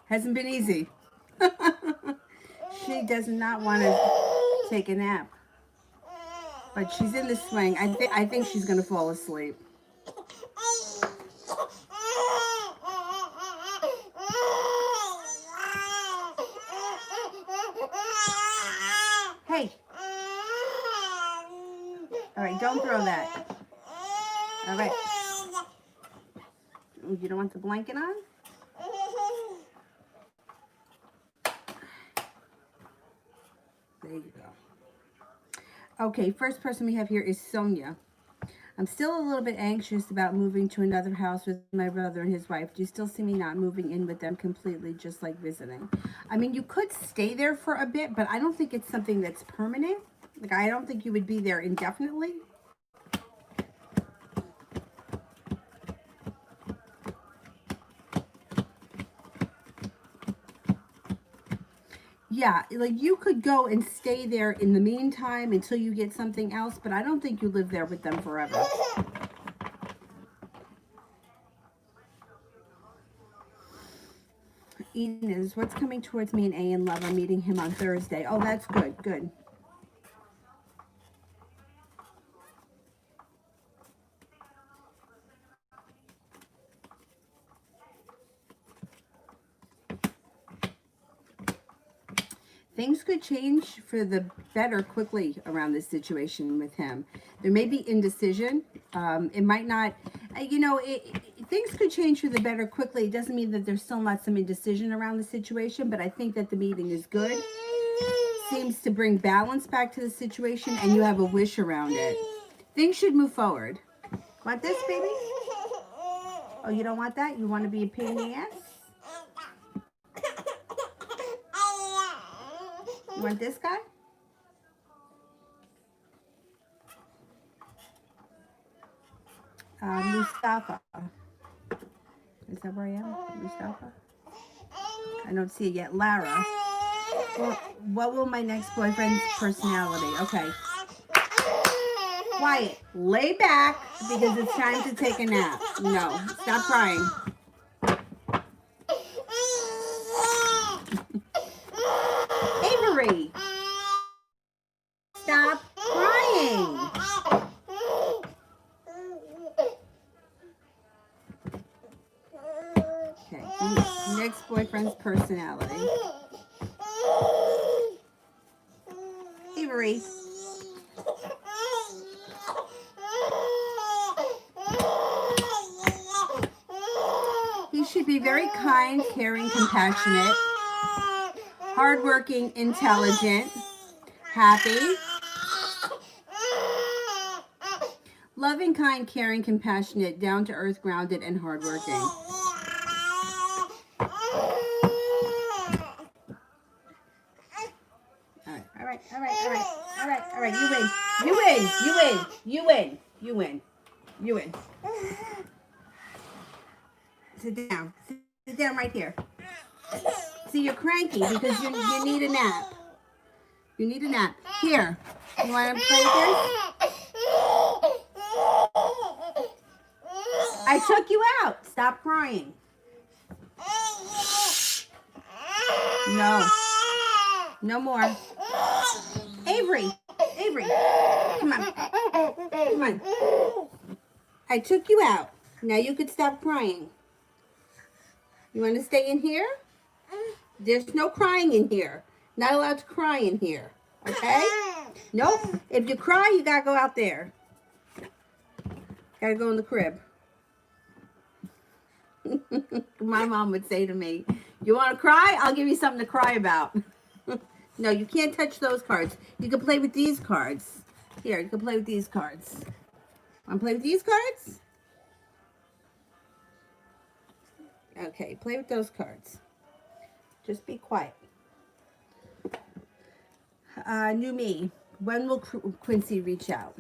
Hasn't been easy. She does not want to take a nap. But she's in the swing. I think she's gonna fall asleep. Hey. All right, don't throw that. All right. You don't want the blanket on? There you go. Okay, first person we have here is Sonia. I'm still a little bit anxious about moving to another house with my brother and his wife. Do you still see me not moving in with them completely, just like visiting? I mean, you could stay there for a bit, but I don't think it's something that's permanent. Like, I don't think you would be there indefinitely. Yeah, like you could go and stay there in the meantime until you get something else, but I don't think you live there with them forever. Enos, what's coming towards me in A and Love? I'm meeting him on Thursday. Oh, that's good, good. Things could change for the better quickly around this situation with him. There may be indecision. It might not, things could change for the better quickly. It doesn't mean that there's still not some indecision around the situation, but I think that the meeting is good. Seems to bring balance back to the situation, and you have a wish around it. Things should move forward. Want this, baby? Oh, you don't want that? You want to be a pain in the ass? You want this guy? Mustafa. Is that where I am? Mustafa? I don't see it yet. Lara. Well, what will my next boyfriend's personality? Okay. Quiet. Lay back because it's time to take a nap. No. Stop crying. Avery. Stop crying. Okay. Next boyfriend's personality. Avery. He should be very kind, caring, compassionate, hardworking, intelligent, happy, loving, kind, caring, compassionate, down to earth, grounded, and hardworking. All right. You win. Sit down. Sit down right here. See, you're cranky because you need a nap. You need a nap. Here. You want to play this? I took you out. Stop crying. No. No more. Avery. Come on. Come on. I took you out. Now you could stop crying. You want to stay in here? There's no crying in here. Not allowed to cry in here. Okay? Nope. If you cry, you gotta go out there. Gotta go in the crib. My mom would say to me, you want to cry? I'll give you something to cry about. No, you can't touch those cards. You can play with these cards. Here, you can play with these cards. Want to play with these cards? Okay, play with those cards. Just be quiet. New me. When will Quincy reach out?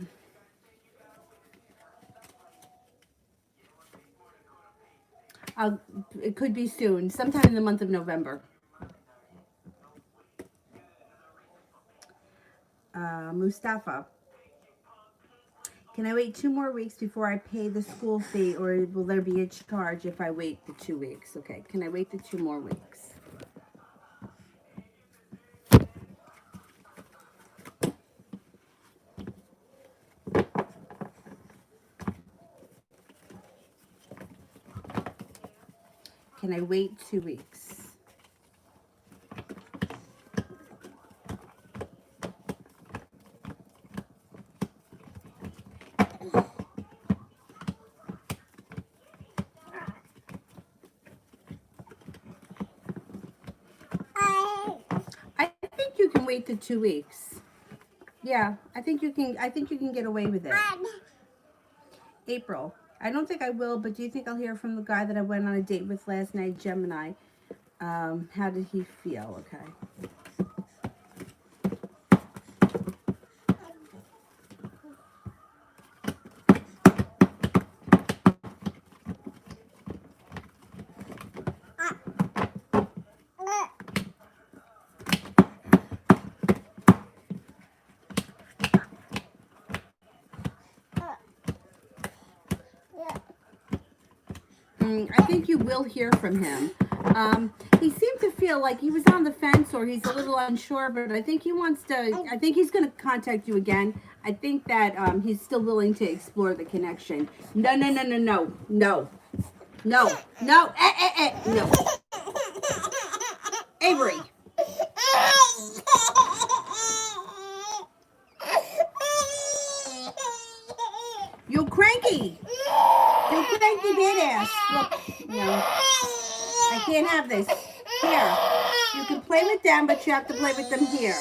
It could be soon, sometime in the month of November. Mustafa. Can I wait 2 more weeks before I pay the school fee, or will there be a charge if I wait the 2 weeks? Okay, can I wait the 2 more weeks? Can I wait 2 weeks? I think you can wait the 2 weeks. Yeah, I think you can. I think you can get away with it. April. I don't think I will, but do you think I'll hear from the guy that I went on a date with last night, Gemini? How did he feel? Okay. I think you will hear from him. He seemed to feel like he was on the fence, or he's a little unsure, but I think he wants to. I think he's going to contact you again. I think that he's still willing to explore the connection. No, no, no, no, no, no, no, no, no. Avery. You're cranky. You're cranky badass. Look, no. I can't have this. Here. You can play with them, but you have to play with them here.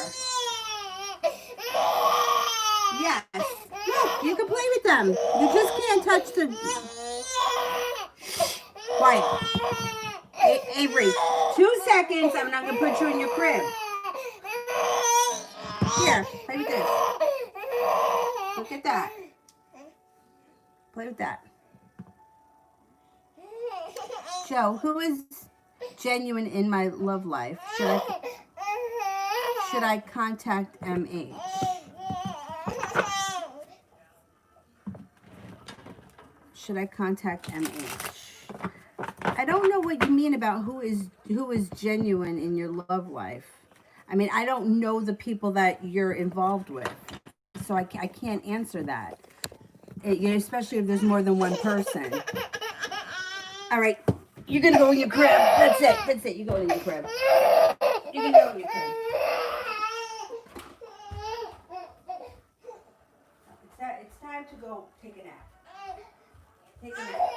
Yes. Look, you can play with them. You just can't touch the... Quiet. Avery, 2 seconds. I'm not going to put you in your crib. Here, play with this. Look at that. Play with that. Joe, who is genuine in my love life? Should I contact MH? Should I contact MH? I don't know what you mean about who is genuine in your love life. I mean, I don't know the people that you're involved with, so I can't answer that. Especially if there's more than one person. All right, you're gonna go in your crib. That's it. That's it. You go in your crib. You can go in your crib. It's time to go take a nap. Take a nap. Take a nap.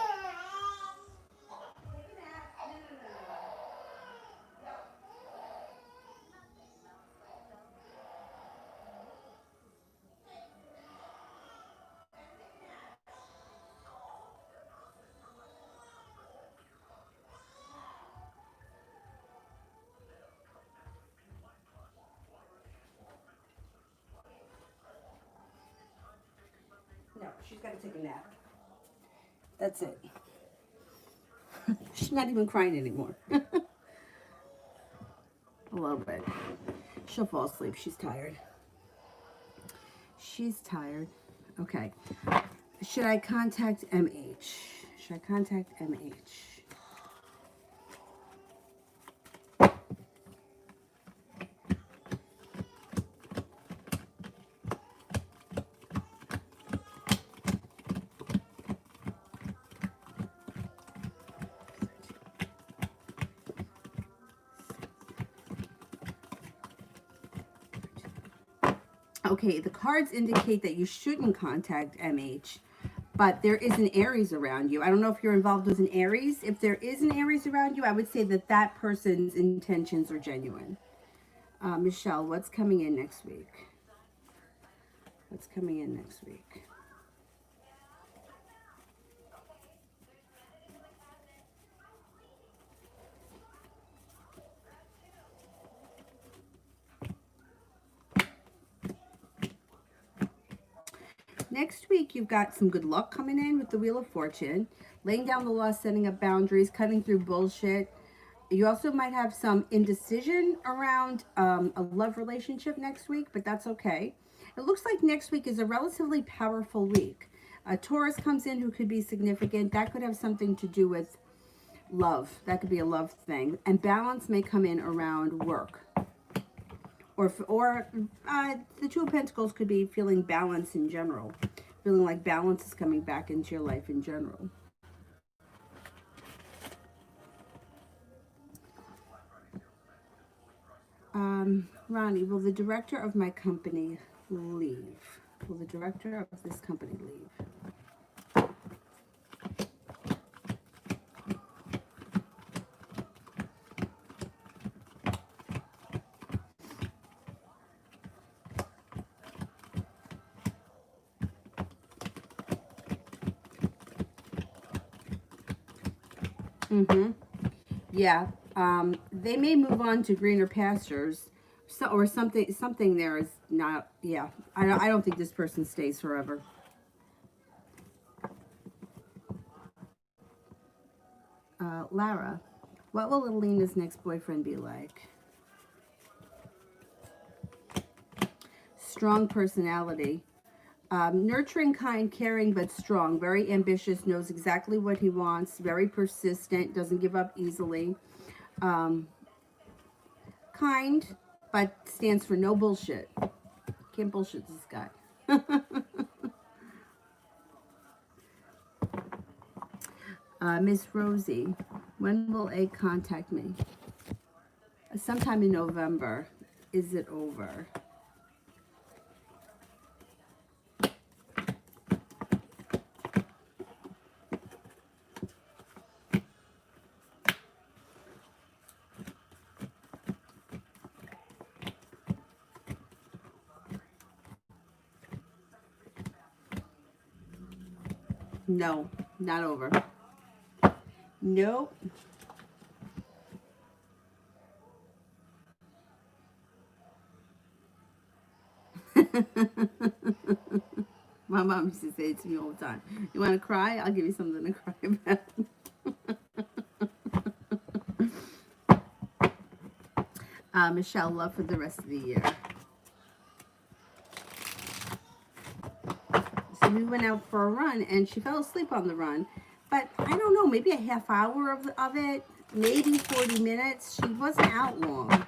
No, she's got to take a nap. That's it. She's not even crying anymore. A little bit. She'll fall asleep. She's tired. She's tired. Okay. Should I contact MH? Should I contact MH? Okay, the cards indicate that you shouldn't contact MH, but there is an Aries around you. I don't know if you're involved with an Aries. If there is an Aries around you, I would say that that person's intentions are genuine. Michelle, what's coming in next week? What's coming in next week? Next week, you've got some good luck coming in with the Wheel of Fortune, laying down the law, setting up boundaries, cutting through bullshit. You also might have some indecision around a love relationship next week, but that's okay. It looks like next week is a relatively powerful week. Taurus comes in who could be significant. That could have something to do with love. That could be a love thing. And balance may come in around work. Or the Two of Pentacles could be feeling balance in general. Feeling like balance is coming back into your life in general. Ronnie, will the director of my company leave? Will the director of this company leave? Yeah. They may move on to greener pastures. So, or something there is not, yeah. I don't think this person stays forever. Lara, what will Alina's next boyfriend be like? Strong personality. Nurturing, kind, caring, but strong. Very ambitious, knows exactly what he wants. Very persistent, doesn't give up easily. Kind, but stands for no bullshit. Can't bullshit this guy. Miss Rosie, when will A contact me? Sometime in November. Is it over? No, not over. Nope. My mom used to say it to me all the time. You want to cry? I'll give you something to cry about. Michelle, love for the rest of the year. So we went out for a run, and she fell asleep on the run. But I don't know, maybe a half hour of it, maybe 40 minutes. She wasn't out long.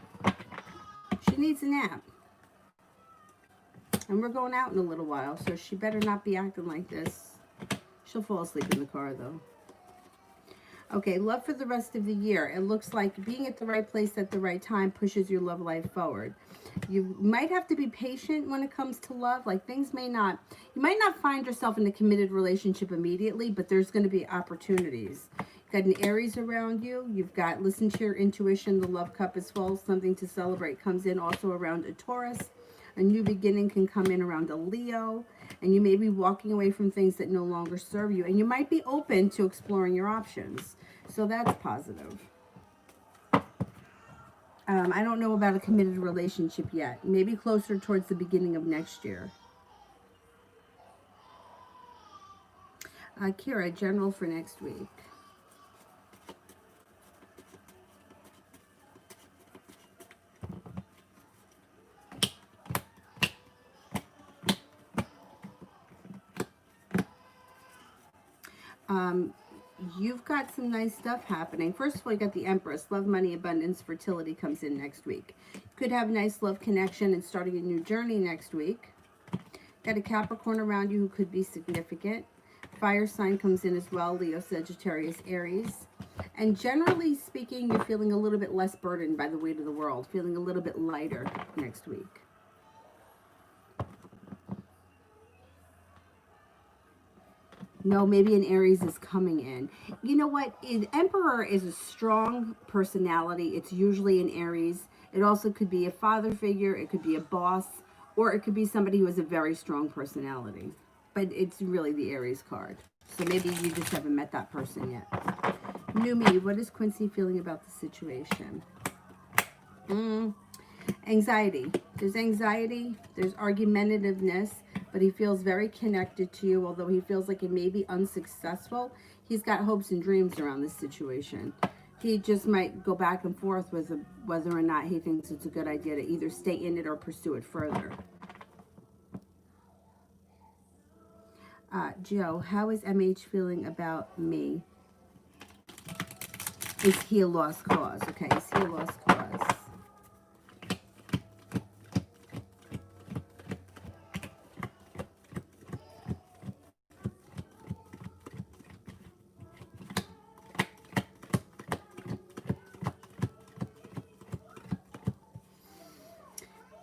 She needs a nap. And we're going out in a little while, so she better not be acting like this. She'll fall asleep in the car, though. Okay, love for the rest of the year. It looks like being at the right place at the right time pushes your love life forward. You might have to be patient when it comes to love. Like you might not find yourself in a committed relationship immediately, but there's going to be opportunities. You've got an Aries around you. You've got listen to your intuition. The love cup is full. Something to celebrate comes in also around a Taurus. A new beginning can come in around a Leo. And you may be walking away from things that no longer serve you. And you might be open to exploring your options. So that's positive. I don't know about a committed relationship yet. Maybe closer towards the beginning of next year. Kira, general for next week. You've got some nice stuff happening. First of all, you got the Empress. Love, money, abundance, fertility comes in next week. You could have a nice love connection and starting a new journey next week. Got a Capricorn around you who could be significant. Fire sign comes in as well. Leo, Sagittarius, Aries. And generally speaking, you're feeling a little bit less burdened by the weight of the world. Feeling a little bit lighter next week. No, maybe an Aries is coming in. You know what? Emperor is a strong personality. It's usually an Aries. It also could be a father figure. It could be a boss. Or it could be somebody who has a very strong personality. But it's really the Aries card. So maybe you just haven't met that person yet. Numi, what is Quincy feeling about the situation? Anxiety. There's anxiety. There's argumentativeness. But he feels very connected to you, although he feels like it may be unsuccessful. He's got hopes and dreams around this situation. He just might go back and forth with whether or not he thinks it's a good idea to either stay in it or pursue it further. Joe, how is MH feeling about me? Is he a lost cause? Okay, is he a lost cause?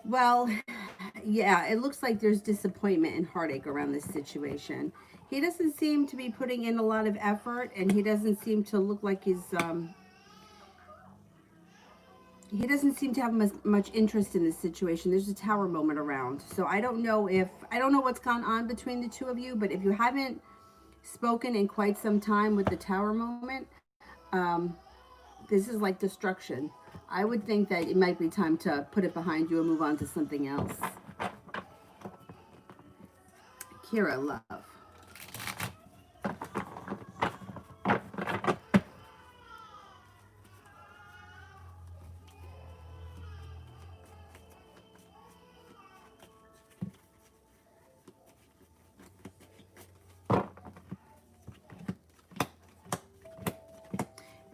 Well, yeah, it looks like there's disappointment and heartache around this situation. He doesn't seem to be putting in a lot of effort, and he doesn't seem to look like he doesn't seem to have much interest in this situation. There's a tower moment around. So I don't know what's gone on between the two of you, but if you haven't spoken in quite some time with the tower moment, um, this is like destruction. I would think that it might be time to put it behind you and move on to something else. Kira, love.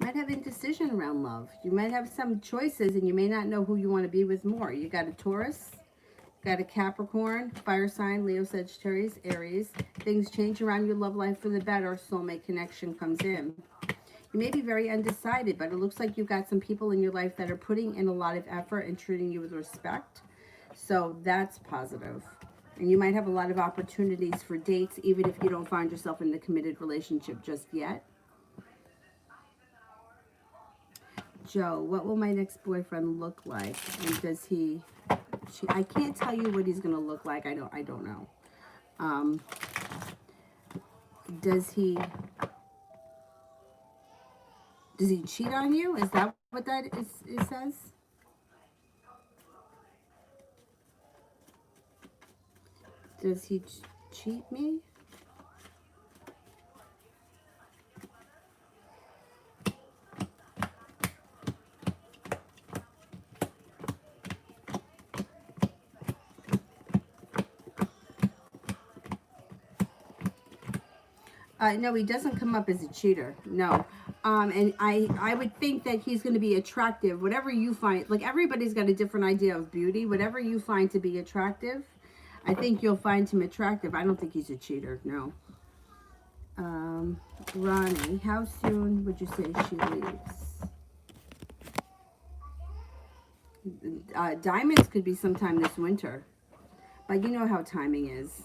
Might have indecision around love. You might have some choices and you may not know who you want to be with more. You got a Taurus, got a Capricorn, fire sign, Leo, Sagittarius, Aries. Things change around your love life for the better. Soulmate connection comes in. You may be very undecided, but it looks like you've got some people in your life that are putting in a lot of effort and treating you with respect. So that's positive. And you might have a lot of opportunities for dates, even if you don't find yourself in a committed relationship just yet. Joe, what will my next boyfriend look like? And does I can't tell you what he's gonna look like. I don't know. Does he cheat on you? Is that what it says? Does he cheat me? No, he doesn't come up as a cheater. No. And I would think that he's going to be attractive. Whatever you find, like everybody's got a different idea of beauty. Whatever you find to be attractive, I think you'll find him attractive. I don't think he's a cheater. No. Ronnie, how soon would you say she leaves? Diamonds could be sometime this winter. But you know how timing is.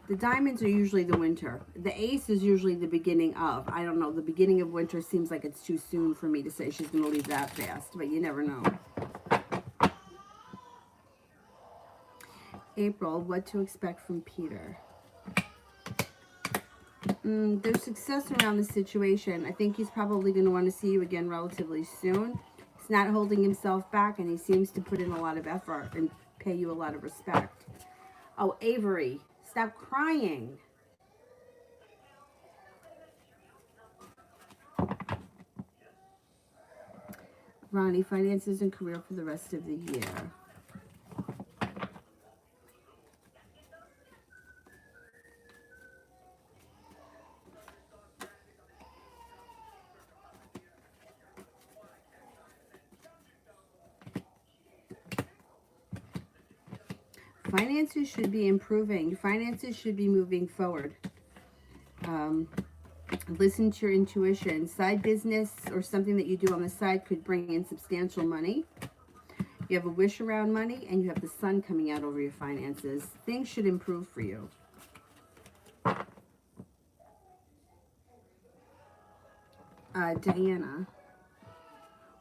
The diamonds are usually the winter. The ace is usually the beginning of. I don't know. The beginning of winter seems like it's too soon for me to say she's going to leave that fast. But you never know. April, what to expect from Peter? There's success around the situation. I think he's probably going to want to see you again relatively soon. He's not holding himself back, and he seems to put in a lot of effort and pay you a lot of respect. Oh, Avery, stop crying. Ronnie, finances and career for the rest of the year. Finances should be improving. Finances should be moving forward. Listen to your intuition. Side business or something that you do on the side could bring in substantial money. You have a wish around money, and you have the sun coming out over your finances. Things should improve for you. Diana,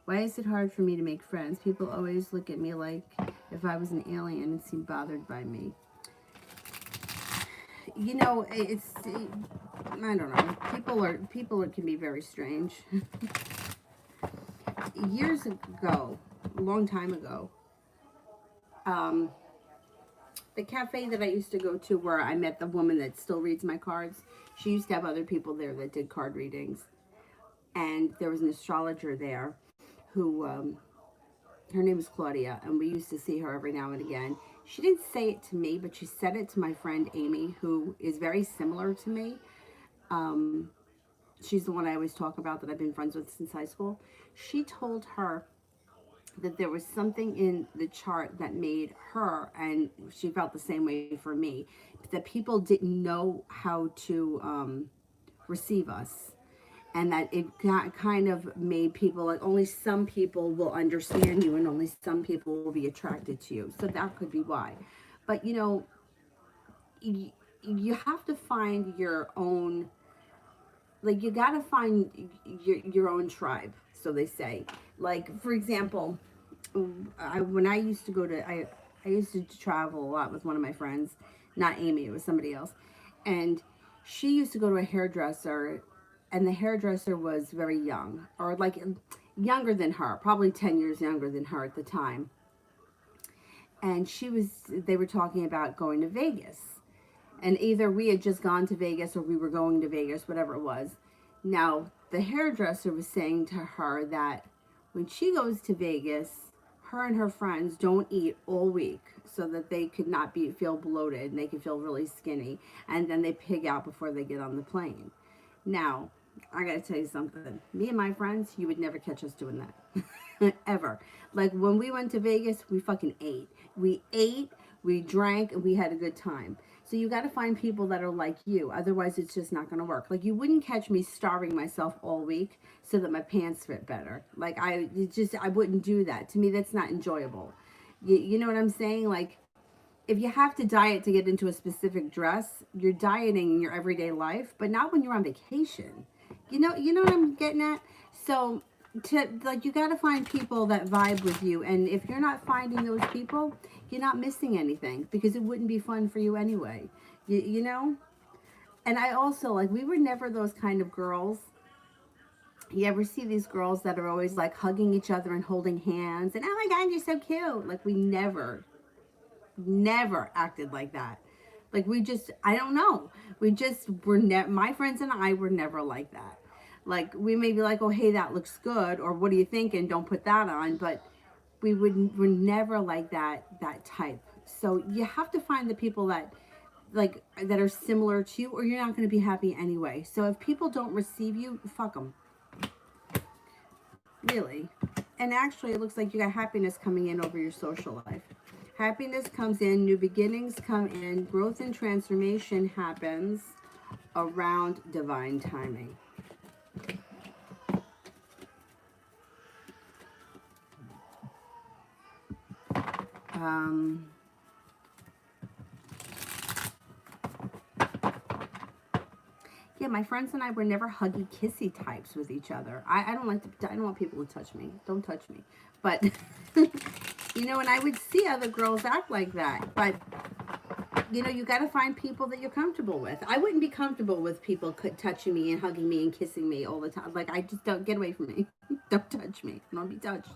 why is it hard for me to make friends? People always look at me like if I was an alien and seem bothered by me. You know, I don't know. People can be very strange. Years ago, a long time ago, the cafe that I used to go to where I met the woman that still reads my cards, she used to have other people there that did card readings. And there was an astrologer there who, her name was Claudia, and we used to see her every now and again. She didn't say it to me, but she said it to my friend Amy, who is very similar to me. Um, she's the one I always talk about that I've been friends with since high school. She told her that there was something in the chart that made her, and she felt the same way for me, that people didn't know how to receive us, and that it got kind of made people like only some people will understand you and only some people will be attracted to you. So that could be why. But you know, you have to find your own, like you got to find your own tribe, so they say. Like for example, when I used to go to I used to travel a lot with one of my friends, not Amy, it was somebody else, and she used to go to a hairdresser, and the hairdresser was very young, or like younger than her, probably 10 years younger than her at the time. And they were talking about going to Vegas, and either we had just gone to Vegas or we were going to Vegas, whatever it was. Now, the hairdresser was saying to her that when she goes to Vegas, her and her friends don't eat all week so that they could not feel bloated and they could feel really skinny, and then they pig out before they get on the plane. Now, I gotta tell you something. Me and my friends, you would never catch us doing that. Ever. Like when we went to Vegas, we fucking ate. We ate, we drank, and we had a good time. So you got to find people that are like you. Otherwise, it's just not going to work. Like you wouldn't catch me starving myself all week so that my pants fit better. Like I wouldn't do that. To me, that's not enjoyable. You know what I'm saying? Like if you have to diet to get into a specific dress, you're dieting in your everyday life, but not when you're on vacation. You know what I'm getting at? So to like you got to find people that vibe with you, and if you're not finding those people, you're not missing anything because it wouldn't be fun for you anyway. You know? And I also like we were never those kind of girls. You ever see these girls that are always like hugging each other and holding hands and oh my god, you're so cute. Like we never acted like that. Like we just, I don't know. We just were my friends and I were never like that. Like we may be like, oh, hey, that looks good. Or what are you thinking? Don't put that on. But we're never like that type. So you have to find the people that that are similar to you, or you're not going to be happy anyway. So if people don't receive you, fuck them. Really. And actually, it looks like you got happiness coming in over your social life. Happiness comes in, new beginnings come in, growth and transformation happens around divine timing. Um, yeah, my friends and I were never huggy, kissy types with each other. I don't like to, I don't want people to touch me. Don't touch me. But, you know, and I would see other girls act like that. But, you know, you got to find people that you're comfortable with. I wouldn't be comfortable with people touching me and hugging me and kissing me all the time. Like, I just don't, get away from me. Don't touch me. I don't be touched.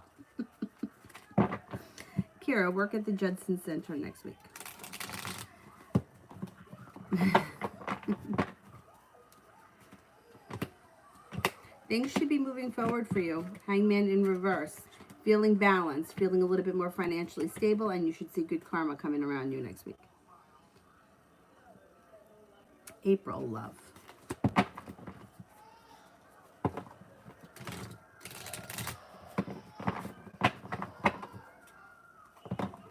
Kira, work at the Judson Center next week. Things should be moving forward for you. Hangman in reverse. Feeling balanced, feeling a little bit more financially stable, and you should see good karma coming around you next week. April, love.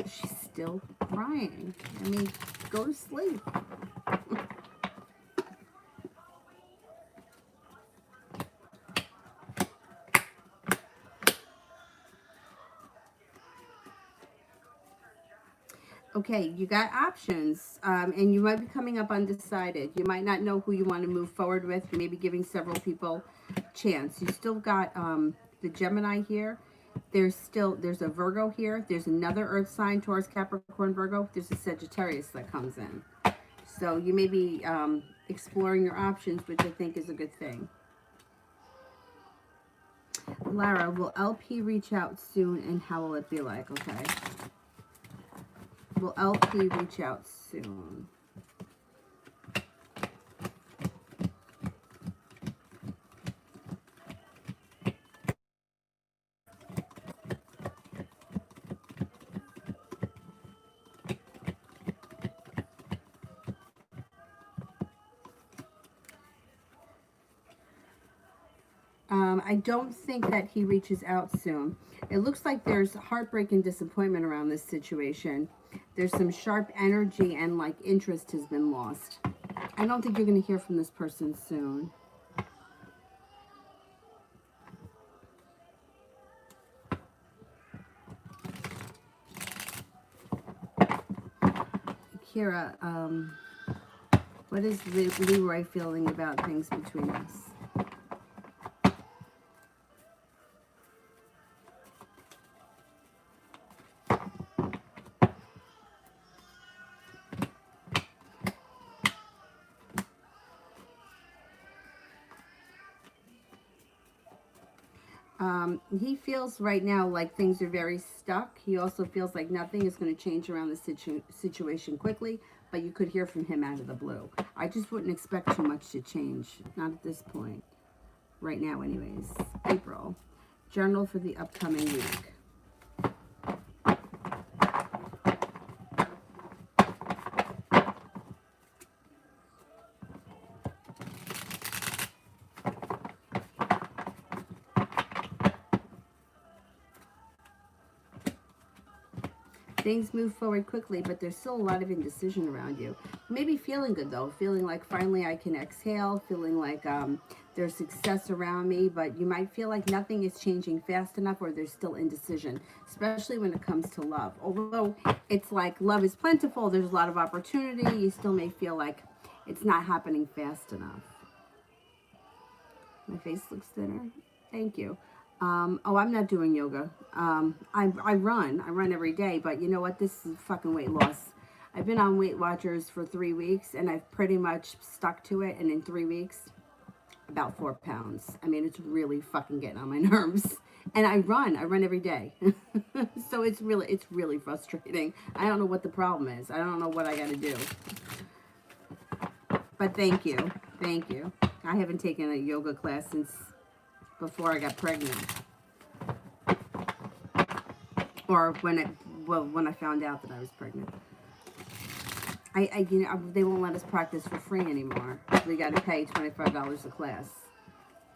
She's still crying. I mean, go to sleep. Okay, you got options, and you might be coming up undecided. You might not know who you want to move forward with. You may be giving several people a chance. You still got the Gemini here. There's a Virgo here. There's another Earth sign, Taurus, Capricorn, Virgo. There's a Sagittarius that comes in. So you may be exploring your options, which I think is a good thing. Lara, will LP reach out soon, and how will it be like? Okay. Will LP reach out soon? I don't think that he reaches out soon. It looks like there's heartbreak and disappointment around this situation. There's some sharp energy and like interest has been lost. I don't think you're going to hear from this person soon. Kira, what is Leroy feeling about things between us? He feels right now like things are very stuck. He also feels like nothing is going to change around the situation quickly, but you could hear from him out of the blue. I just wouldn't expect too much to change. Not at this point. Right now, anyways. April. Journal for the upcoming week. Things move forward quickly, but there's still a lot of indecision around you. Maybe feeling good, though. Feeling like finally I can exhale. Feeling like there's success around me. But you might feel like nothing is changing fast enough or there's still indecision, especially when it comes to love. Although it's like love is plentiful, there's a lot of opportunity, you still may feel like it's not happening fast enough. My face looks thinner. Thank you. Oh, I'm not doing yoga. I run every day, but you know what? This is fucking weight loss. I've been on Weight Watchers for 3 weeks, and I've pretty much stuck to it. And in 3 weeks, about 4 pounds. I mean, it's really fucking getting on my nerves. And I run every day. So it's really frustrating. I don't know what the problem is. I don't know what I got to do. But thank you. Thank you. I haven't taken a yoga class since before I got pregnant, or when I found out that I was pregnant. They won't let us practice for free anymore. We got to pay $25 a class.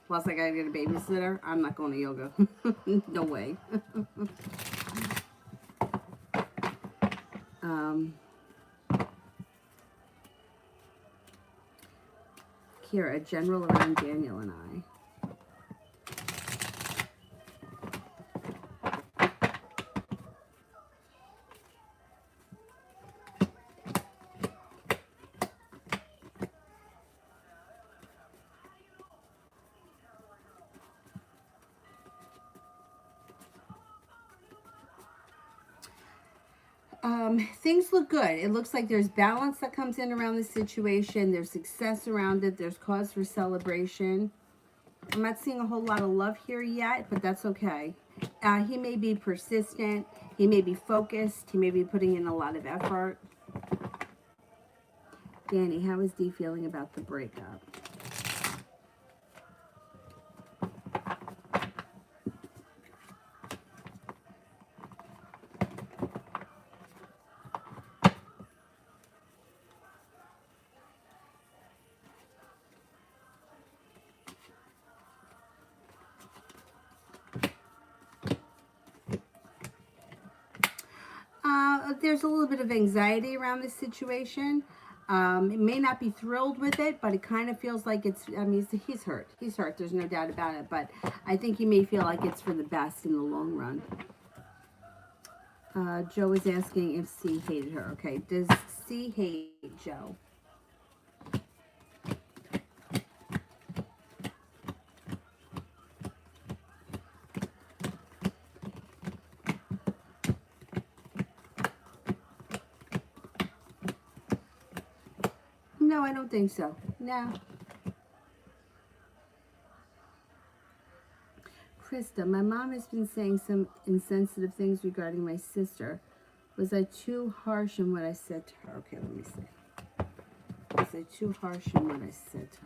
Plus, I got to get a babysitter. I'm not going to yoga. No way. Kira, general around Daniel and I. Things look good. It looks like there's balance that comes in around the situation. There's success around it. There's cause for celebration. I'm not seeing a whole lot of love here yet, but that's okay. He may be persistent. He may be focused. He may be putting in a lot of effort. Danny, how is Dee feeling about the breakup? There's a little bit of anxiety around this situation. It may not be thrilled with it, but it kind of feels like it's, I mean, he's hurt. He's hurt. There's no doubt about it. But I think he may feel like it's for the best in the long run. Joe is asking if C hated her. Okay, does C hate Joe? No, I don't think so. No. Krista, my mom has been saying some insensitive things regarding my sister. Was I too harsh in what I said to her? Okay, let me see. Was I too harsh in what I said to her?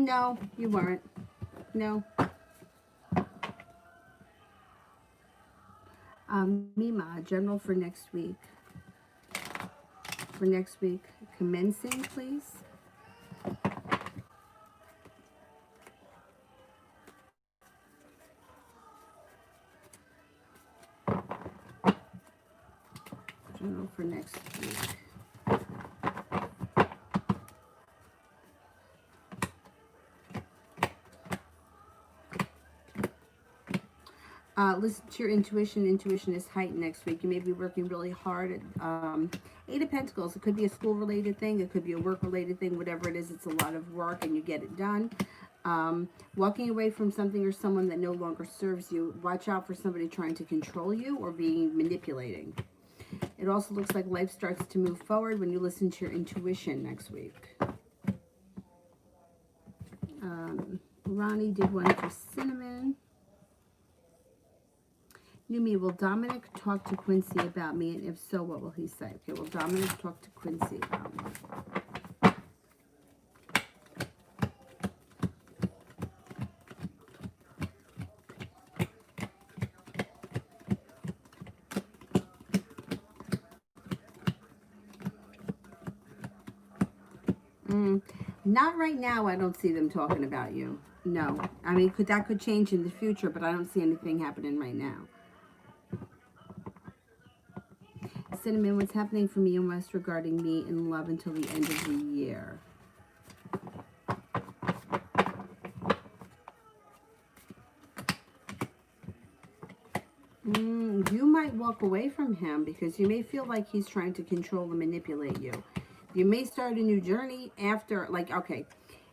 No, you weren't. No. Mima, general for next week. For next week, commencing, please. General for next week. Listen to your intuition. Intuition is heightened next week. You may be working really hard at Eight of Pentacles. It could be a school-related thing. It could be a work-related thing. Whatever it is, it's a lot of work and you get it done. Walking away from something or someone that no longer serves you. Watch out for somebody trying to control you or being manipulating. It also looks like life starts to move forward when you listen to your intuition next week. Ronnie did one for Cinnamon. Yumi, will Dominic talk to Quincy about me? And if so, what will he say? Okay, will Dominic talk to Quincy about me? Not right now. I don't see them talking about you. No. I mean, that could change in the future, but I don't see anything happening right now. Cinnamon, what's happening for me and West regarding me in love until the end of the year? You might walk away from him because you may feel like he's trying to control and manipulate you. You may start a new journey after, like, okay,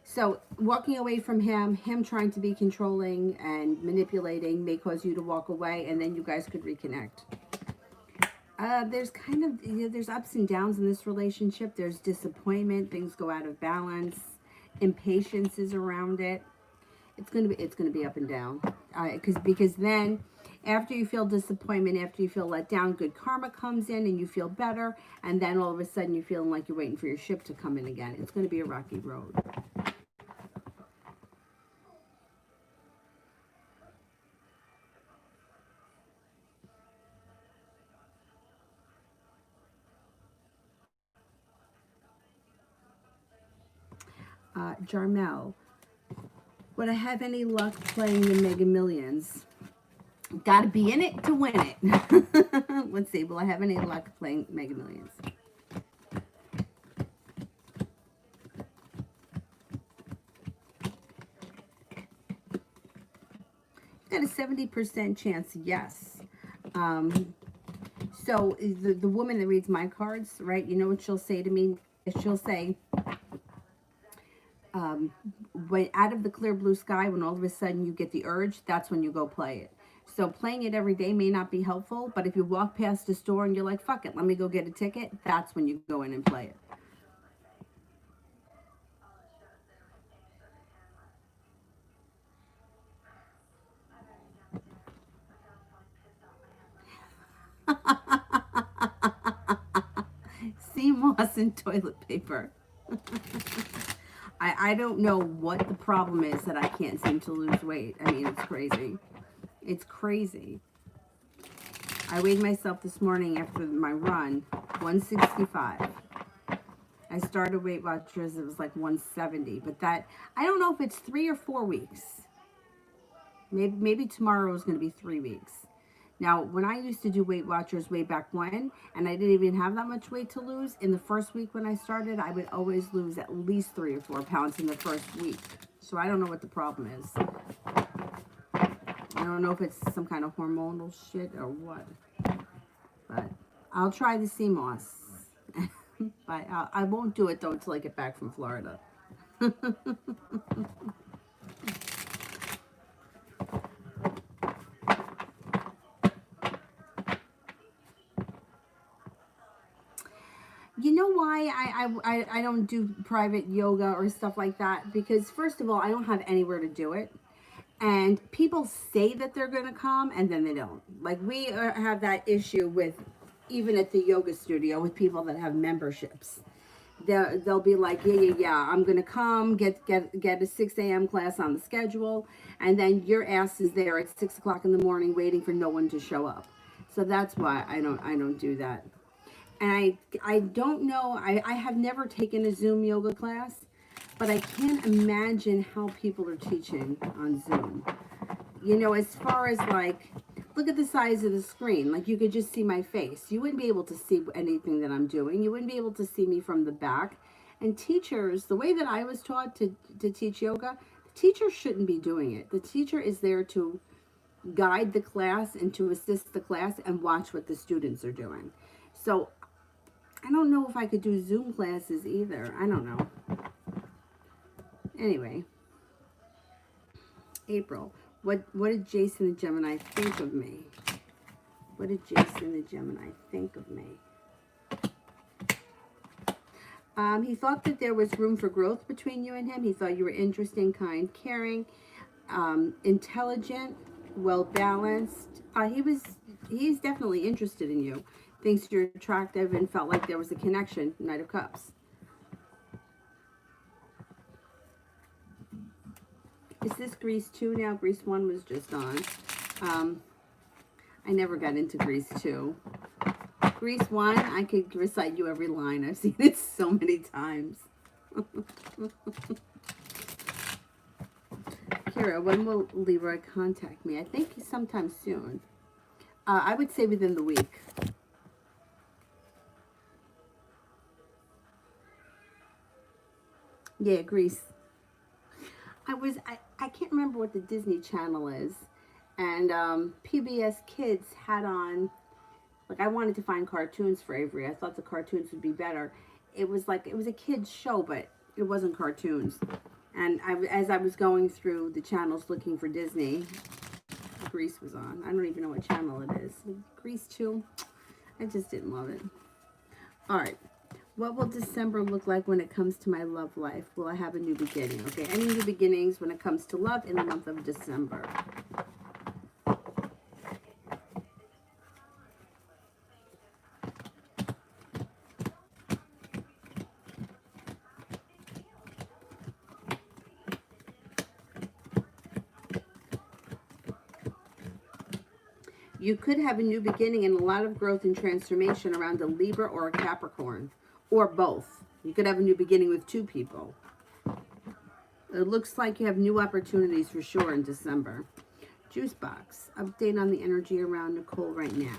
so walking away from him trying to be controlling and manipulating may cause you to walk away, and then you guys could reconnect. There's kind of, there's ups and downs in this relationship. There's disappointment. Things go out of balance. Impatience is around it. It's gonna be up and down. Because then, after you feel disappointment, after you feel let down, good karma comes in and you feel better. And then all of a sudden you're feeling like you're waiting for your ship to come in again. It's going to be a rocky road. Jarmel, would I have any luck playing the Mega Millions? Got to be in it to win it. Let's see. Will I have any luck playing Mega Millions? Got a 70% chance, yes. So the woman that reads my cards, right? You know what she'll say to me? She'll say, when out of the clear blue sky, when all of a sudden you get the urge, that's when you go play it. So playing it every day may not be helpful, but if you walk past a store and you're like, fuck it, let me go get a ticket, that's when you go in and play it. Sea moss and toilet paper. I don't know what the problem is that I can't seem to lose weight. I mean, it's crazy. It's crazy. I weighed myself this morning after my run, 165. I started Weight Watchers, it was like 170. But that, I don't know if it's 3 or 4 weeks. Maybe tomorrow is going to be 3 weeks. Now, when I used to do Weight Watchers way back when, and I didn't even have that much weight to lose, in the first week when I started, I would always lose at least 3 or 4 pounds in the first week. So I don't know what the problem is. I don't know if it's some kind of hormonal shit or what. But I'll try the sea moss. But I won't do it, though, until I get back from Florida. You know why I don't do private yoga or stuff like that? Because first of all, I don't have anywhere to do it. And people say that they're going to come and then they don't. Like we have that issue with, even at the yoga studio, with people that have memberships. they'll be like, yeah, I'm gonna come get a 6 a.m. class on the schedule, and then your ass is there at 6 o'clock in the morning waiting for no one to show up. So that's why I don't do that. And I don't know, I have never taken a Zoom yoga class, but I can't imagine how people are teaching on Zoom. As far as like, look at the size of the screen. Like, you could just see my face. You wouldn't be able to see anything that I'm doing. You wouldn't be able to see me from the back. And teachers, the way that I was taught to teach yoga, the teacher shouldn't be doing it. The teacher is there to guide the class and to assist the class and watch what the students are doing. So I don't know if I could do Zoom classes either. I don't know. Anyway, April. What did Jason the Gemini think of me? What did Jason the Gemini think of me? He thought that there was room for growth between you and him. He thought you were interesting, kind, caring, intelligent, well balanced. He's definitely interested in you. Thinks you're attractive and felt like there was a connection. Knight of Cups. Is this Grease 2 now? Grease 1 was just on. I never got into Grease 2. Grease 1, I could recite you every line. I've seen it so many times. Kira, when will Leroy contact me? I think sometime soon. I would say within the week. Yeah, Grease. I can't remember what the Disney Channel is, and PBS Kids had on, like, I wanted to find cartoons for Avery. I thought the cartoons would be better. It was a kid's show, but it wasn't cartoons. And as I was going through the channels looking for Disney, Grease was on. I don't even know what channel it is. Grease 2. I just didn't love it. All right. What will December look like when it comes to my love life? Will I have a new beginning? Okay, any new beginnings when it comes to love in the month of December? You could have a new beginning and a lot of growth and transformation around a Libra or a Capricorn, or both. You could have a new beginning with two people. It looks like you have new opportunities for sure in December. Juice box. Update on the energy around Nicole right now.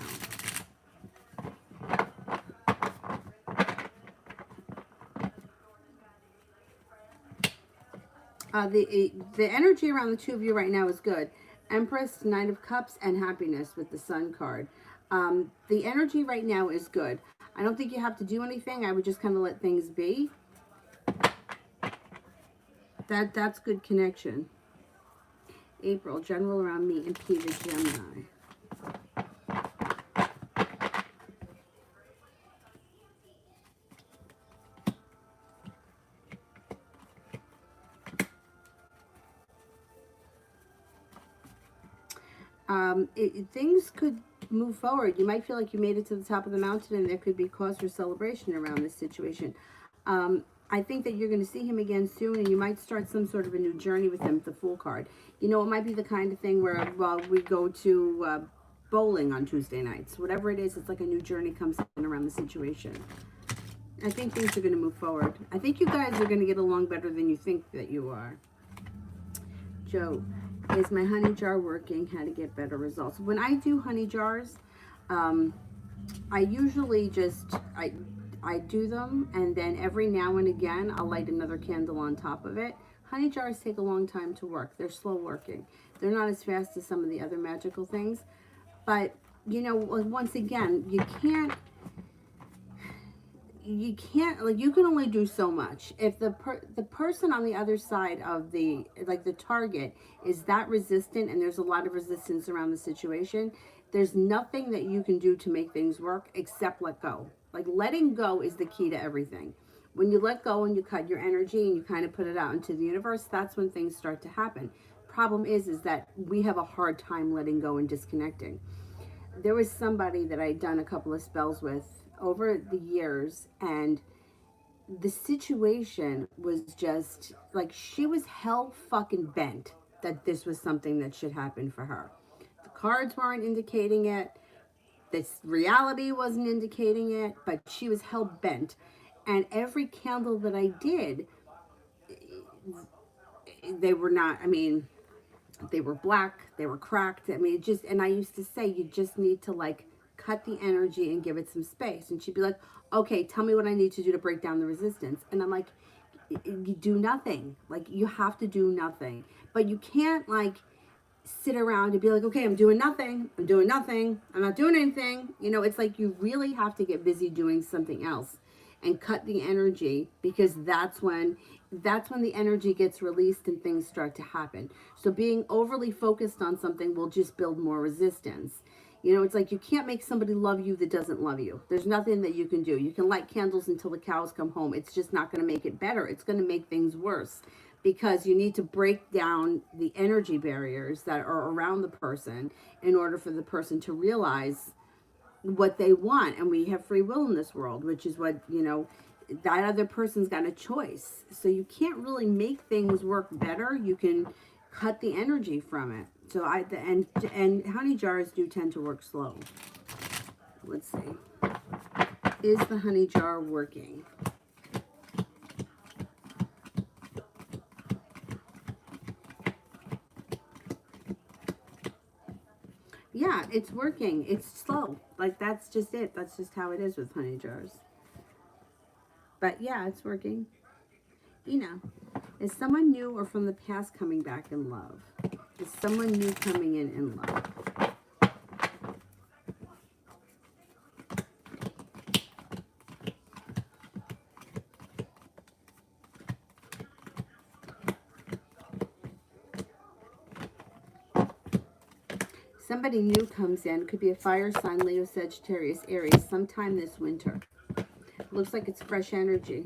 The energy around the two of you right now is good. Empress, Knight of Cups, and Happiness with the Sun card. The energy right now is good. I don't think you have to do anything. I would just kind of let things be. That's good connection. April, general around me and P the Gemini. Things could move forward. You might feel like you made it to the top of the mountain and there could be cause for celebration around this situation. I think that you're going to see him again soon and you might start some sort of a new journey with him with the Fool card. You know, it might be the kind of thing where, well, we go to bowling on Tuesday nights. Whatever it is, it's like a new journey comes in around the situation. I think things are going to move forward. I think you guys are going to get along better than you think that you are. Joe. Is my honey jar working? How to get better results? When I do honey jars, I usually just, I do them and then every now and again I'll light another candle on top of it. Honey jars take a long time to work. They're slow working. They're not as fast as some of the other magical things. But, you know, once again, you can't, like, you can only do so much. If the person on the other side of the, like, the target is that resistant and there's a lot of resistance around the situation, there's nothing that you can do to make things work except let go. Like, letting go is the key to everything. When you let go and you cut your energy and you kind of put it out into the universe, that's when things start to happen. Problem is that we have a hard time letting go and disconnecting. There was somebody that I'd done a couple of spells with over the years, and the situation was just like she was hell fucking bent that this was something that should happen for her. The cards weren't indicating it. This reality wasn't indicating it, but she was hell bent. And every candle that I did, they were not, I mean, they were black, they were cracked. I mean, it just, and I used to say, you just need to like cut the energy and give it some space. And she'd be like, okay, tell me what I need to do to break down the resistance. And I'm like, you do nothing. Like, you have to do nothing. But you can't like sit around and be like, okay, I'm doing nothing. I'm doing nothing. I'm not doing anything. You know, it's like you really have to get busy doing something else and cut the energy, because that's when the energy gets released and things start to happen. So being overly focused on something will just build more resistance. You know, it's like you can't make somebody love you that doesn't love you. There's nothing that you can do. You can light candles until the cows come home. It's just not going to make it better. It's going to make things worse, because you need to break down the energy barriers that are around the person in order for the person to realize what they want. And we have free will in this world, which is what, you know, that other person's got a choice. So you can't really make things work better. You can cut the energy from it. So and honey jars do tend to work slow. Let's see. Is the honey jar working? Yeah, it's working. It's slow. Like, that's just it. That's just how it is with honey jars. But yeah, it's working. You know, is someone new or from the past coming back in love? Is someone new coming in love? Somebody new comes in. Could be a fire sign, Leo, Sagittarius, Aries, sometime this winter. Looks like it's fresh energy.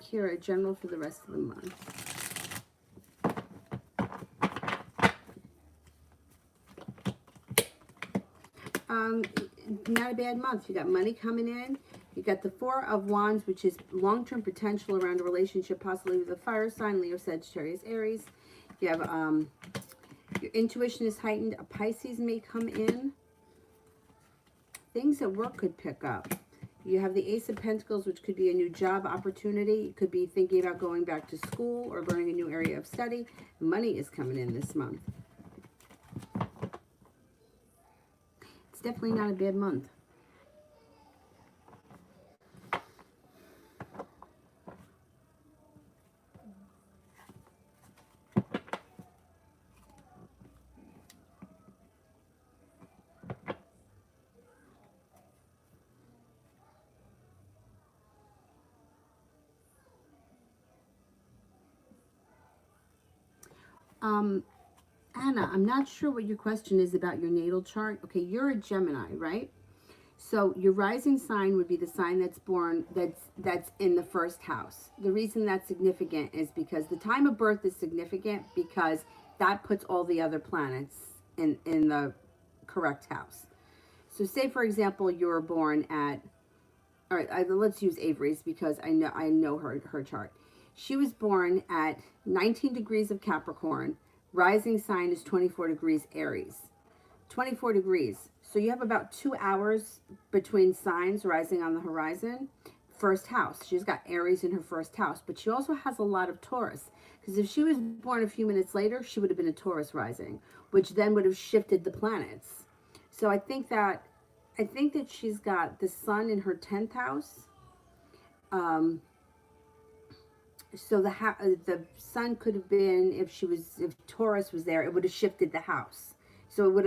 Kira, general for the rest of the month. Not a bad month. You got money coming in. You got the Four of Wands, which is long-term potential around a relationship, possibly with a fire sign, Leo, Sagittarius, Aries. You have your intuition is heightened. A Pisces may come in. Things at work could pick up. You have the Ace of Pentacles, which could be a new job opportunity. You could be thinking about going back to school or learning a new area of study. Money is coming in this month. It's definitely not a bad month. Anna, I'm not sure what your question is about your natal chart. Okay, you're a Gemini, right? So your rising sign would be the sign that's born, that's in the first house. The reason that's significant is because the time of birth is significant, because that puts all the other planets in the correct house. So say, for example, you were born at, all right, let's use Avery's because I know her chart. She was born at 19 degrees of Capricorn. Rising sign is 24 degrees Aries. 24 degrees. So you have about 2 hours between signs rising on the horizon. First house. She's got Aries in her first house, but she also has a lot of Taurus. Because if she was born a few minutes later, she would have been a Taurus rising, which then would have shifted the planets. So I think that she's got the sun in her 10th house. So the sun could have been, if Taurus was there, it would have shifted the house. So it would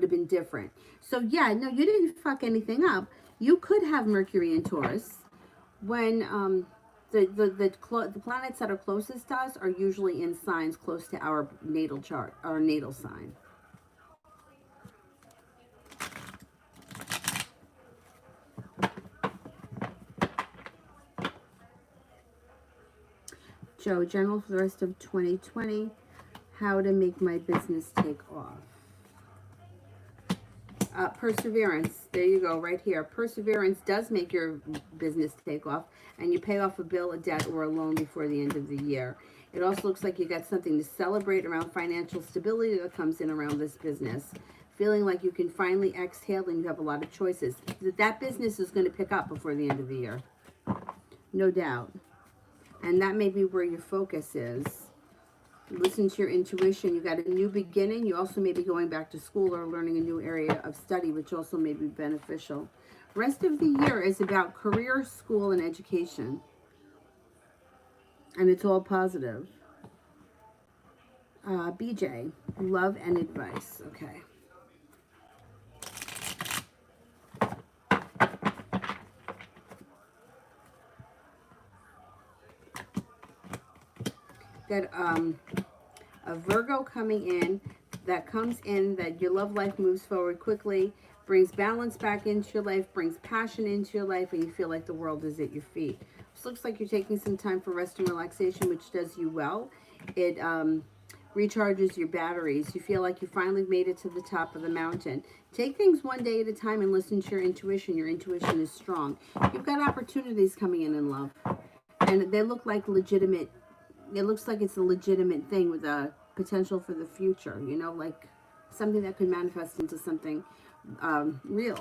have been different. So yeah, no, you didn't fuck anything up. You could have Mercury in Taurus. When the planets that are closest to us are usually in signs close to our natal chart, our natal sign. Joe, general for the rest of 2020. How to make my business take off. Perseverance. There you go, right here. Perseverance does make your business take off, and you pay off a bill, a debt, or a loan before the end of the year. It also looks like you got something to celebrate around financial stability that comes in around this business. Feeling like you can finally exhale and you have a lot of choices. That business is going to pick up before the end of the year. No doubt. And that may be where your focus is. Listen to your intuition. You got a new beginning. You also may be going back to school or learning a new area of study, which also may be beneficial. Rest of the year is about career, school, and education. And it's all positive. BJ, love and advice. Okay. Got a Virgo coming in that comes in that your love life moves forward quickly, brings balance back into your life, brings passion into your life, and you feel like the world is at your feet. This looks like you're taking some time for rest and relaxation, which does you well. It recharges your batteries. You feel like you finally made it to the top of the mountain. Take things one day at a time and listen to your intuition. Your intuition is strong. You've got opportunities coming in love, and they look like legitimate. It looks like it's a legitimate thing with a potential for the future, you know, like something that could manifest into something real.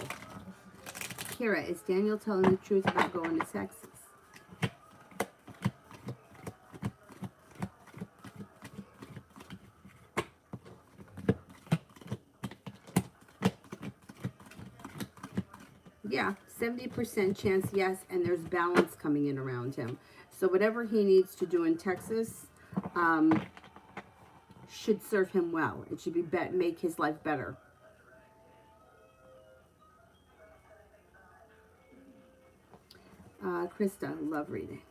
Kira, is Daniel telling the truth about going to Texas? Yeah, 70% chance yes, and there's balance coming in around him. So whatever he needs to do in Texas should serve him well. It should be make his life better. Krista, love reading.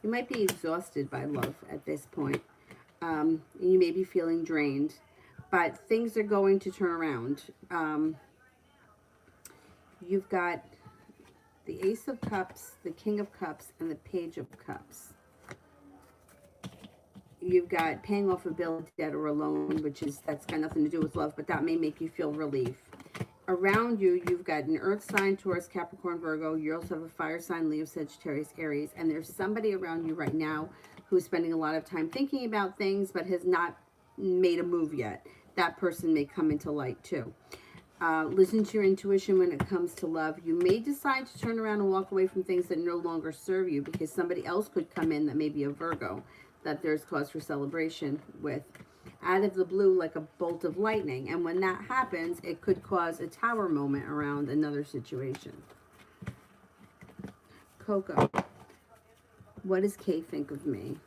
You might be exhausted by love at this point. You may be feeling drained, but things are going to turn around. You've got the Ace of Cups, the King of Cups, and the Page of Cups. You've got paying off a bill, debt, or a loan, that's got nothing to do with love, but that may make you feel relief. Around you, you've got an Earth sign, Taurus, Capricorn, Virgo. You also have a fire sign, Leo, Sagittarius, Aries. And there's somebody around you right now who's spending a lot of time thinking about things but has not made a move yet. That person may come into light too. Listen to your intuition when it comes to love. You may decide to turn around and walk away from things that no longer serve you because somebody else could come in that may be a Virgo that there's cause for celebration with. Out of the blue, like a bolt of lightning. And when that happens, it could cause a tower moment around another situation. Coco, what does Kay think of me?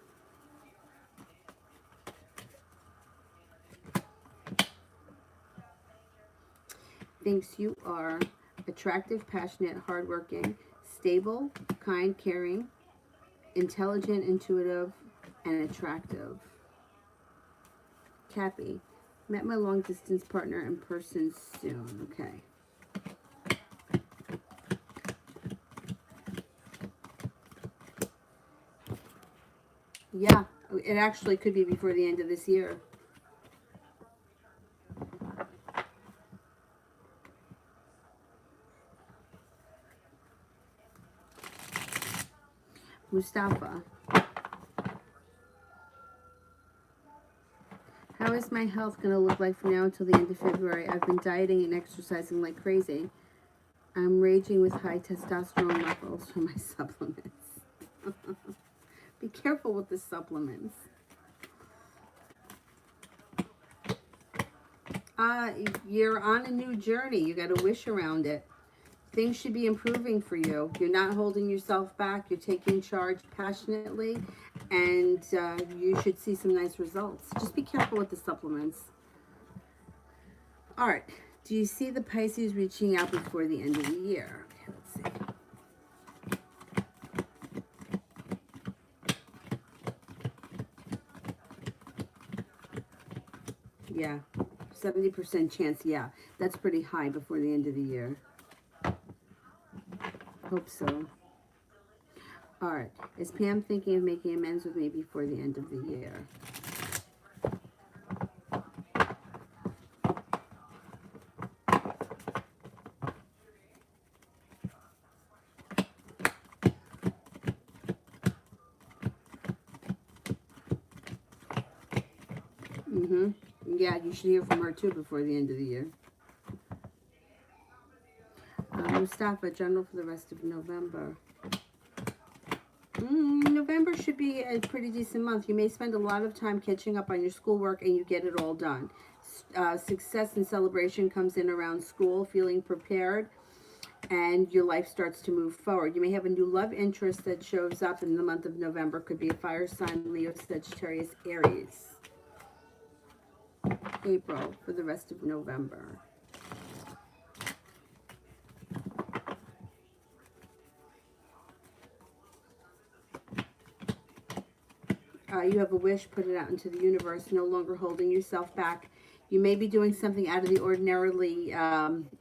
Thinks you are attractive, passionate, hardworking, stable, kind, caring, intelligent, intuitive, and attractive. Cappy, met my long distance partner in person soon. Okay. Yeah, it actually could be before the end of this year. Mustafa, how is my health going to look like from now until the end of February? I've been dieting and exercising like crazy. I'm raging with high testosterone levels from my supplements. Be careful with the supplements. You're on a new journey. You got to wish around it. Things should be improving for you. You're not holding yourself back. You're taking charge passionately, and you should see some nice results. Just be careful with the supplements. All right. Do you see the Pisces reaching out before the end of the year? Okay, let's see. 70% chance, yeah. That's pretty high before the end of the year. Hope so. All right. Is Pam thinking of making amends with me before the end of the year? Yeah, you should hear from her too before the end of the year. Mustafa, general for the rest of November. November should be a pretty decent month. You may spend a lot of time catching up on your schoolwork and you get it all done. Success and celebration comes in around school, feeling prepared, and your life starts to move forward. You may have a new love interest that shows up in the month of November. Could be a fire sign, Leo, Sagittarius, Aries. April for the rest of November. You have a wish, put it out into the universe, no longer holding yourself back. You may be doing something out of the ordinarily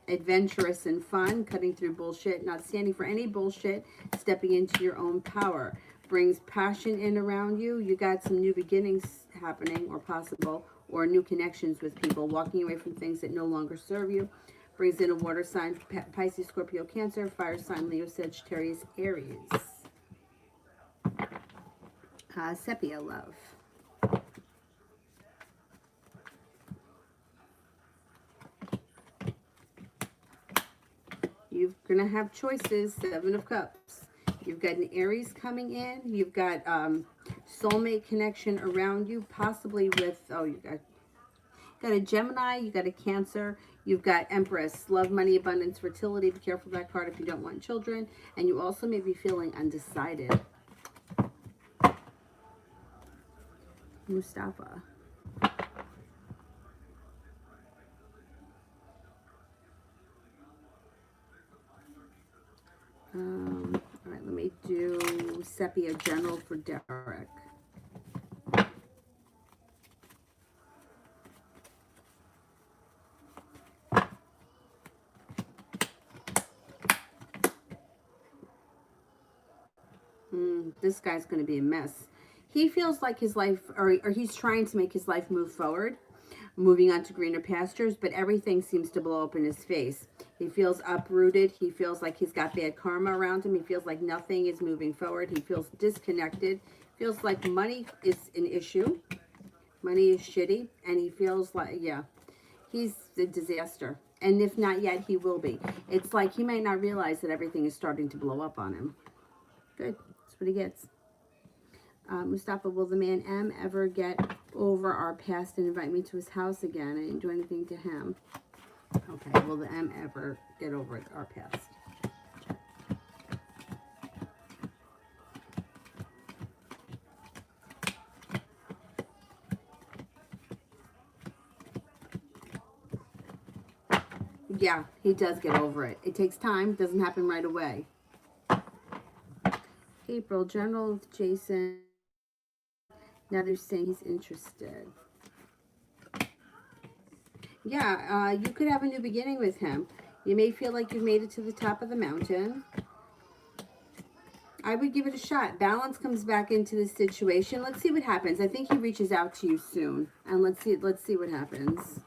adventurous and fun, cutting through bullshit, not standing for any bullshit, stepping into your own power. Brings passion in around you. You got some new beginnings happening or possible, or new connections with people, walking away from things that no longer serve you. Brings in a water sign, Pisces, Scorpio, Cancer, fire sign, Leo, Sagittarius, Aries. Sepia love. You're going to have choices, Seven of Cups. You've got an Aries coming in. You've got soulmate connection around you, possibly with, you got a Gemini, you got a Cancer, you've got Empress, love, money, abundance, fertility. Be careful of that card if you don't want children. And you also may be feeling undecided. Mustafa. All right, let me do Sepia General for Derek. This guy's going to be a mess. He feels like his life, or he's trying to make his life move forward, moving on to greener pastures, but everything seems to blow up in his face. He feels uprooted. He feels like he's got bad karma around him. He feels like nothing is moving forward. He feels disconnected. Feels like money is an issue. Money is shitty. And he feels like, yeah, he's a disaster. And if not yet, he will be. It's like he might not realize that everything is starting to blow up on him. Good. That's what he gets. Mustafa, will the man M ever get over our past and invite me to his house again? I didn't do anything to him. Okay, will the M ever get over our past? Yeah, he does get over it. It takes time. It doesn't happen right away. April, General with Jason. Now they're saying he's interested. Yeah, you could have a new beginning with him. You may feel like you've made it to the top of the mountain. I would give it a shot. Balance comes back into the situation. Let's see what happens. I think he reaches out to you soon. And let's see what happens.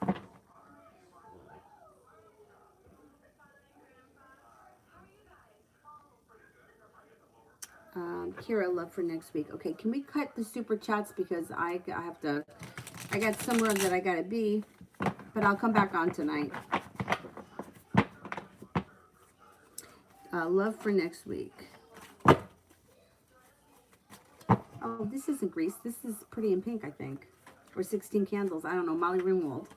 Kira, love for next week. Okay, can we cut the super chats because I got somewhere that I gotta be, but I'll come back on tonight. Love for next week. Oh, this isn't Grease. This is Pretty in Pink, I think. Or 16 Candles. I don't know. Molly Ringwald.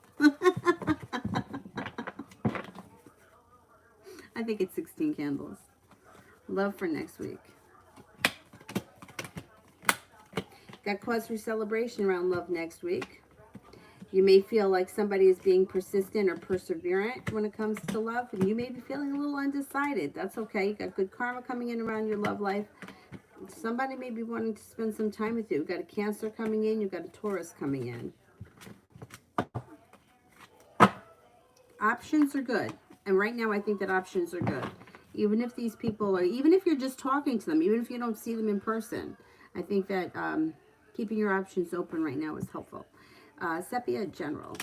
I think it's 16 Candles. Love for next week. Got cause for celebration around love next week. You may feel like somebody is being persistent or perseverant when it comes to love. And you may be feeling a little undecided. That's okay. You got good karma coming in around your love life. Somebody may be wanting to spend some time with you. You've got a Cancer coming in. You've got a Taurus coming in. Options are good. And right now I think that options are good. Even if these people are, even if you're just talking to them, even if you don't see them in person, I think that keeping your options open right now is helpful. Sepia General.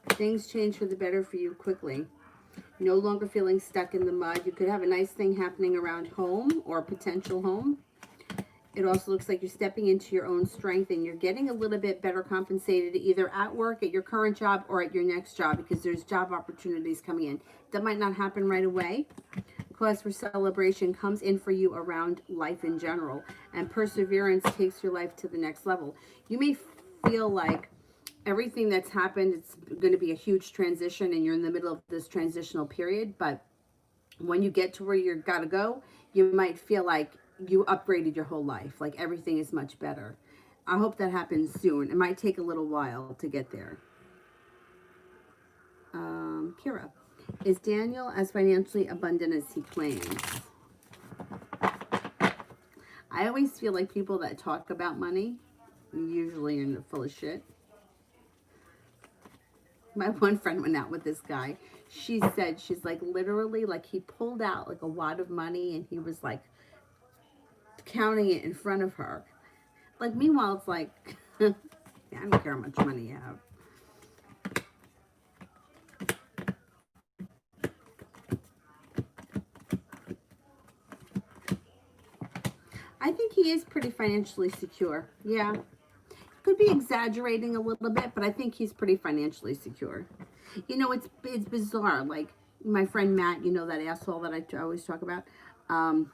Things change for the better for you quickly. No longer feeling stuck in the mud. You could have a nice thing happening around home or potential home. It also looks like you're stepping into your own strength and you're getting a little bit better compensated either at work, at your current job, or at your next job, because there's job opportunities coming in. That might not happen right away. Cause for celebration comes in for you around life in general, and perseverance takes your life to the next level. You may feel like everything that's happened, it's going to be a huge transition and you're in the middle of this transitional period, but when you get to where you gotta go, you might feel like you upgraded your whole life, like everything is much better. I hope that happens soon. It might take a little while to get there. Kira, is Daniel as financially abundant as he claims? I always feel like people that talk about money usually are full of shit. My one friend went out with this guy. She said, she's like, literally, like he pulled out like a wad of money and he was like counting it in front of her. Like, meanwhile, it's like, yeah, I don't care how much money you have. I think he is pretty financially secure. Yeah. Could be exaggerating a little bit, but I think he's pretty financially secure. You know, it's bizarre. Like, my friend Matt, you know, that asshole that I always talk about. Um,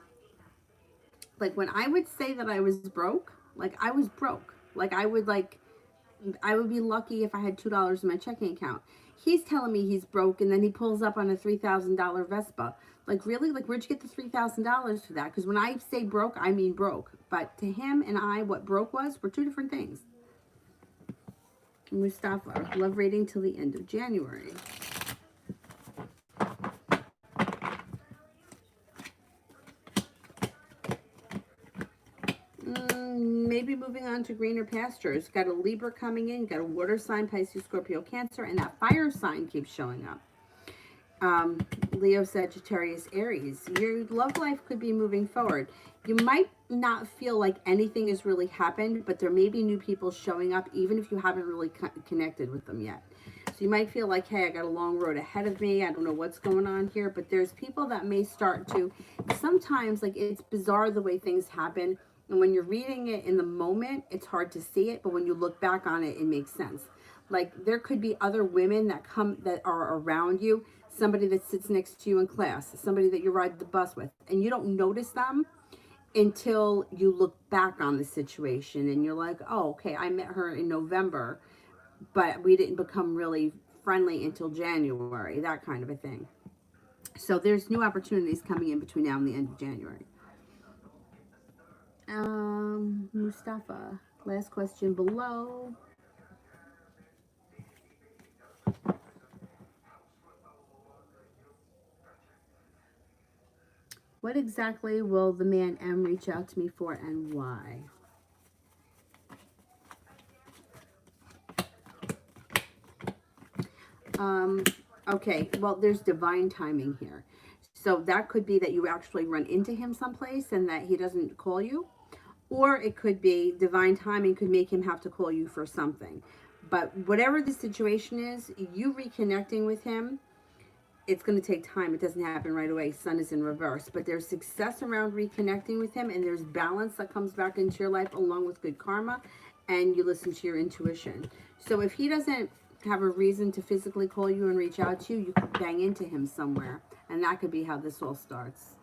like, when I would say that I was broke, like, I was broke. Like, I would be lucky if I had $2 in my checking account. He's telling me he's broke, and then he pulls up on a $3,000 Vespa. Like, really? Like, where'd you get the $3,000 for that? Because when I say broke, I mean broke. But to him and I, what broke was were two different things. Mustafa, love reading till the end of January. Maybe moving on to greener pastures. Got a Libra coming in, got a water sign, Pisces, Scorpio, Cancer, and that fire sign keeps showing up. Leo, Sagittarius, Aries. Your love life could be moving forward. You might not feel like anything has really happened, but there may be new people showing up, even if you haven't really connected with them yet. So you might feel like, hey, I got a long road ahead of me. I don't know what's going on here, but there's people that may start to, sometimes, like, it's bizarre the way things happen. And when you're reading it in the moment, it's hard to see it, but when you look back on it, it makes sense. Like, there could be other women that are around you, somebody that sits next to you in class, somebody that you ride the bus with, and you don't notice them until you look back on the situation and you're like, oh, okay, I met her in November, but we didn't become really friendly until January, that kind of a thing. So there's new opportunities coming in between now and the end of January. Mustafa, last question below. What exactly will the man M reach out to me for, and why? Okay, well, there's divine timing here. So that could be that you actually run into him someplace and that he doesn't call you. Or it could be divine timing could make him have to call you for something. But whatever the situation is, you reconnecting with him, it's going to take time. It doesn't happen right away. Sun is in reverse. But there's success around reconnecting with him, and there's balance that comes back into your life along with good karma, and you listen to your intuition. So if he doesn't have a reason to physically call you and reach out to you, you could bang into him somewhere. And that could be how this all starts.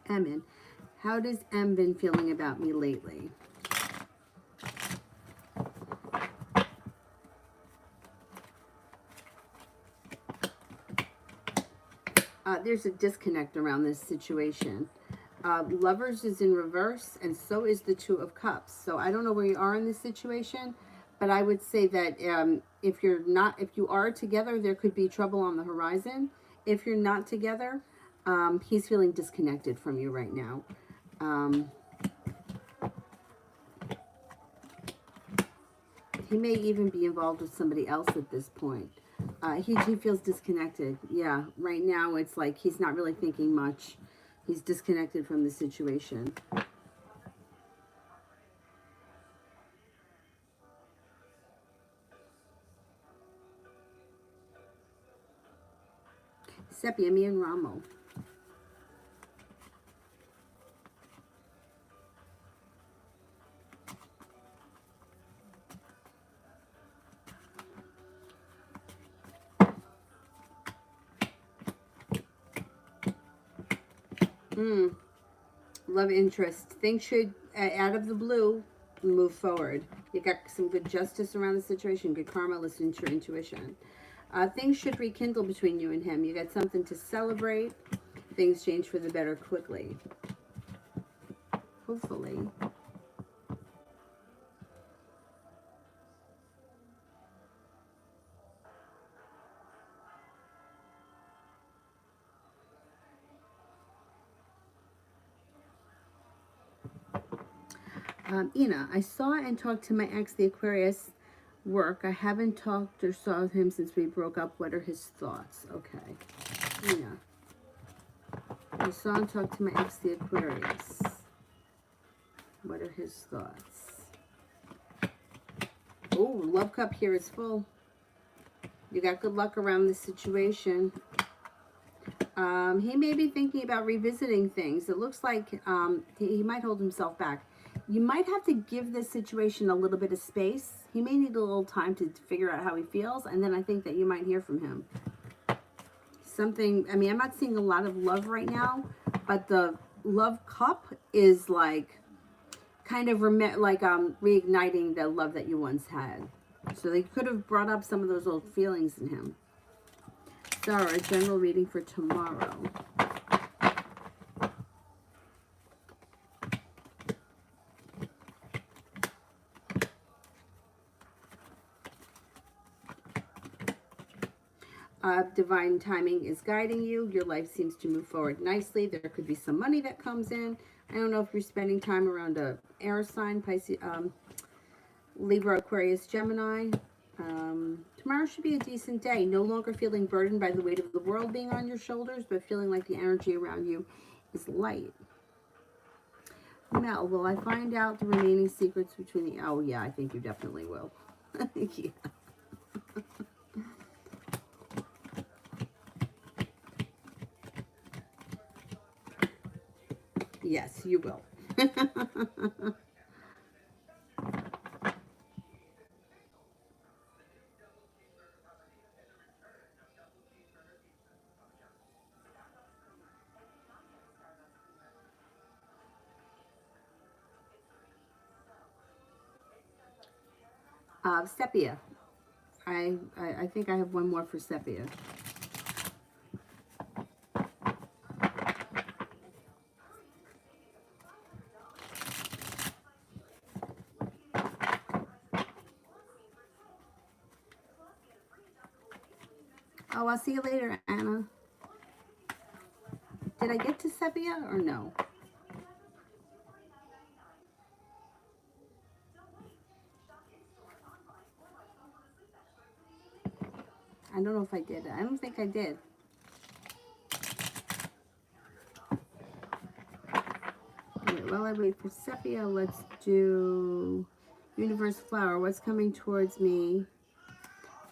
Emin, how does M been feeling about me lately? There's a disconnect around this situation. Lovers is in reverse, and so is the Two of Cups. So I don't know where you are in this situation, but I would say that if you are together, there could be trouble on the horizon. If you're not together, he's feeling disconnected from you right now. He may even be involved with somebody else at this point. He feels disconnected. Yeah, right now it's like he's not really thinking much. He's disconnected from the situation. Sepia, me and Ramo. Love interest. Things should, out of the blue, move forward. You got some good justice around the situation, good karma, listen to your intuition. Things should rekindle between you and him. You got something to celebrate. Things change for the better quickly. Hopefully. Ina, I saw and talked to my ex, the Aquarius, work. I haven't talked or saw him since we broke up. What are his thoughts? Okay. Ina. I saw and talked to my ex, the Aquarius. What are his thoughts? Oh, love cup here is full. You got good luck around this situation. He may be thinking about revisiting things. It looks like he might hold himself back. You might have to give this situation a little bit of space. He may need a little time to figure out how he feels, and then I think that you might hear from him. Something, I mean, I'm not seeing a lot of love right now, but the love cup is like kind of reigniting the love that you once had. So they could have brought up some of those old feelings in him. Sarah, general reading for tomorrow. Divine timing is guiding you. Your life seems to move forward nicely. There could be some money that comes in. I don't know if you're spending time around a air sign, Pisces, Libra, Aquarius, Gemini. Tomorrow should be a decent day. No longer feeling burdened by the weight of the world being on your shoulders, but feeling like the energy around you is light. Mel, will I find out the remaining secrets between the... Oh, yeah, I think you definitely will. Yeah. Yes, you will. Sepia. I think I have one more for Sepia. Oh, I'll see you later, Anna. Did I get to Sepia or no? I don't know if I did. I don't think I did. Right, while I wait for Sepia, let's do Universe Flower. What's coming towards me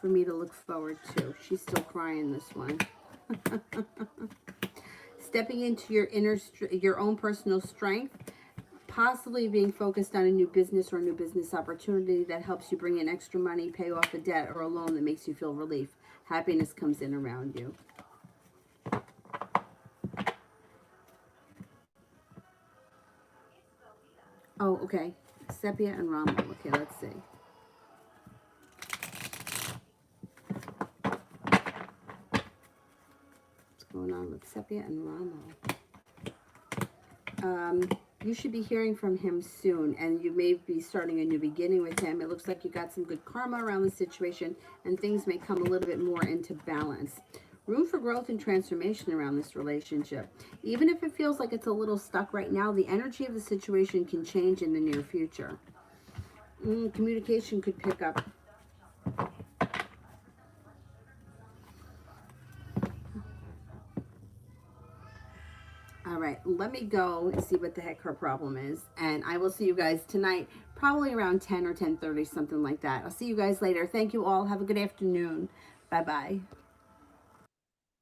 for me to look forward to? She's still crying, this one. Stepping into your own personal strength, possibly being focused on a new business or a new business opportunity that helps you bring in extra money, pay off a debt or a loan that makes you feel relief. Happiness comes in around you. Oh, okay. Sepia and Ramo. Okay, let's see. What's going on with Sepia and Ramo? You should be hearing from him soon, and you may be starting a new beginning with him. It looks like you got some good karma around the situation, and things may come a little bit more into balance. Room for growth and transformation around this relationship. Even if it feels like it's a little stuck right now, the energy of the situation can change in the near future. Communication could pick up. All right, let me go and see what the heck her problem is. And I will see you guys tonight, probably around 10 or 10:30, something like that. I'll see you guys later. Thank you all. Have a good afternoon. Bye-bye.